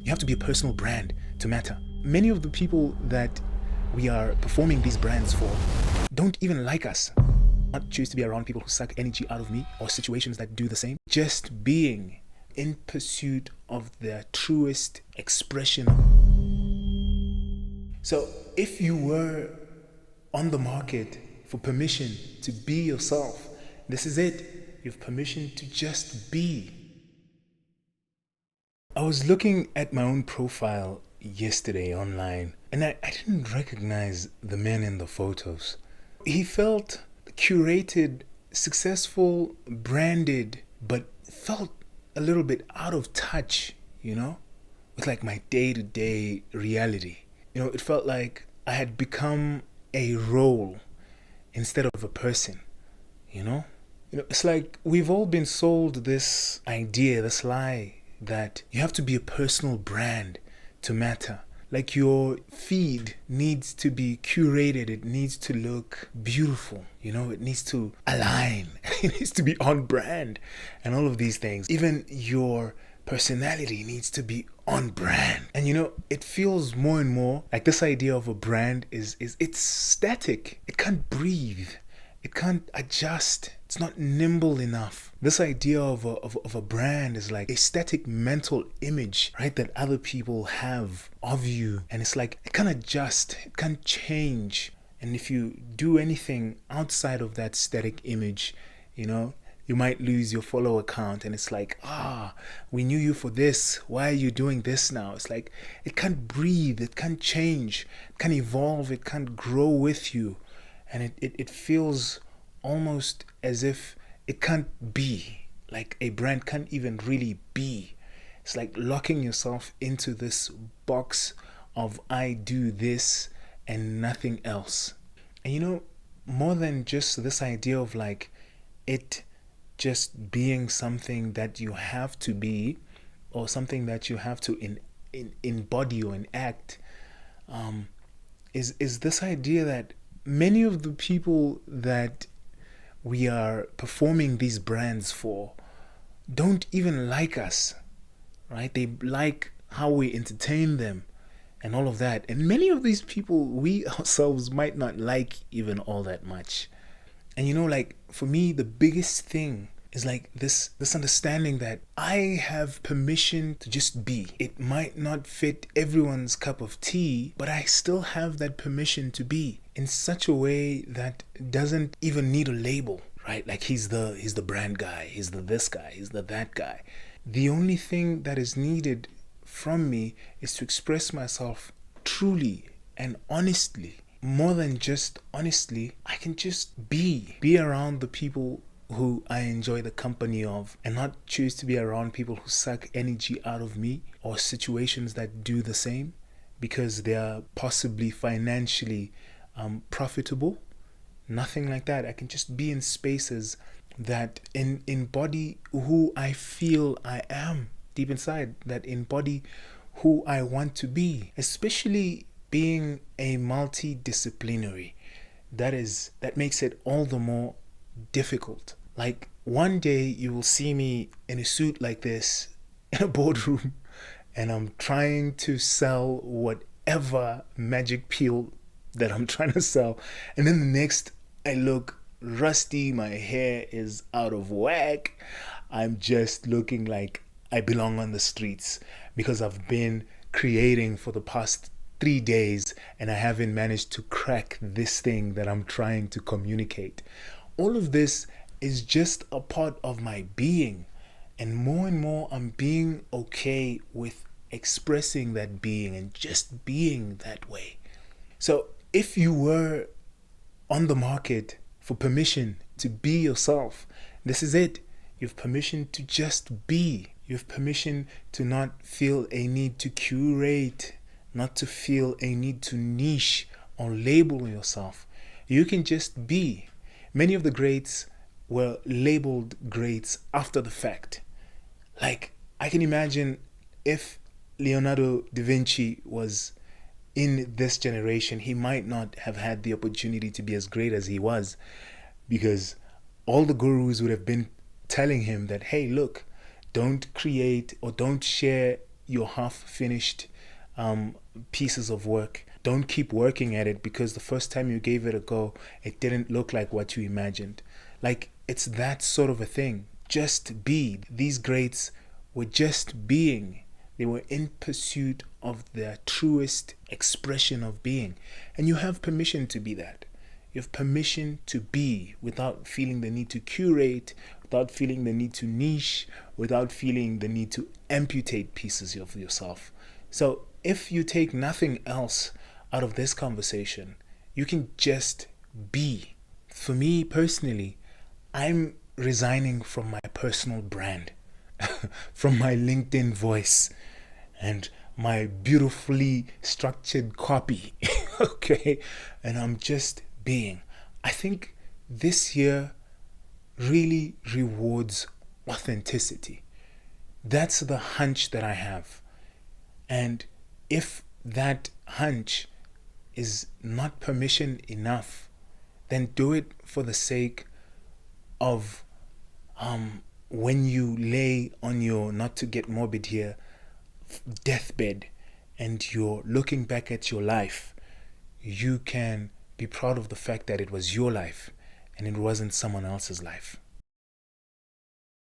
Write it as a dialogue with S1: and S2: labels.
S1: You have to be a personal brand to matter. Many of the people that we are performing these brands for don't even like us. Not choose to be around people who suck energy out of me or situations that do the same. Just being in pursuit of their truest expression. So if you were on the market for permission to be yourself, this is it. You have permission to just be. I was looking at my own profile yesterday online, and I didn't recognize the man in the photos. He felt curated, successful, branded, but felt a little bit out of touch, with like my day-to-day reality. It felt like I had become a role instead of a person, It's like we've all been sold this idea, this lie, that you have to be a personal brand to matter. Like your feed needs to be curated, it needs to look beautiful, it needs to align, it needs to be on brand, and all of these things. Even your personality needs to be on brand. And it feels more and more like this idea of a brand is it's static. It can't breathe. It can't adjust. It's not nimble enough. This idea of a brand is like a static mental image, right, that other people have of you. And it's like it can't adjust. It can't change. And if you do anything outside of that static image, you might lose your follower count. And it's like, we knew you for this. Why are you doing this now? It's like it can't breathe. It can't change. It can't evolve. It can't grow with you. And it feels almost as if it can't be. Like a brand can't even really be. It's like locking yourself into this box of I do this and nothing else. And more than just this idea of like it just being something that you have to be, or something that you have to embody or enact, is this idea that many of the people that we are performing these brands for don't even like us, right? They like how we entertain them and all of that. And many of these people, we ourselves might not like even all that much. And like for me, the biggest thing is like this understanding that I have permission to just be. It might not fit everyone's cup of tea, but I still have that permission to be in such a way that doesn't even need a label, right? Like he's the brand guy, he's the this guy, he's the that guy. The only thing that is needed from me is to express myself truly and honestly. More than just honestly, I can just be around the people who I enjoy the company of, and not choose to be around people who suck energy out of me, or situations that do the same because they are possibly financially profitable. Nothing like that. I can just be in spaces that embody who I feel I am deep inside, that embody who I want to be, especially being a multidisciplinary. That makes it all the more difficult. Like one day you will see me in a suit like this in a boardroom, and I'm trying to sell whatever magic pill that I'm trying to sell, and then the next I look rusty, my hair is out of whack, I'm just looking like I belong on the streets because I've been creating for the past 3 days and I haven't managed to crack this thing that I'm trying to communicate. All of this is just a part of my being, and more I'm being okay with expressing that being and just being that way. So if you were on the market for permission to be yourself, this is it. You have permission to just be. You have permission to not feel a need to curate, not to feel a need to niche or label yourself. You can just be. Many of the greats were labeled greats after the fact. Like, I can imagine if Leonardo Da Vinci was in this generation, he might not have had the opportunity to be as great as he was, because all the gurus would have been telling him that, hey, look, don't create or don't share your half-finished pieces of work. Don't keep working at it because the first time you gave it a go, it didn't look like what you imagined. Like, it's that sort of a thing. Just be. These greats were just being. They were in pursuit of their truest expression of being. And you have permission to be that. You have permission to be without feeling the need to curate, without feeling the need to niche, without feeling the need to amputate pieces of yourself. So if you take nothing else out of this conversation, you can just be. For me personally, I'm resigning from my personal brand, from my LinkedIn voice and my beautifully structured copy. Okay? And I'm just being. I think this year really rewards authenticity. That's the hunch that I have. And if that hunch is not permission enough, then do it for the sake of when you lay on your, not to get morbid here, deathbed, and you're looking back at your life, you can be proud of the fact that it was your life and it wasn't someone else's life.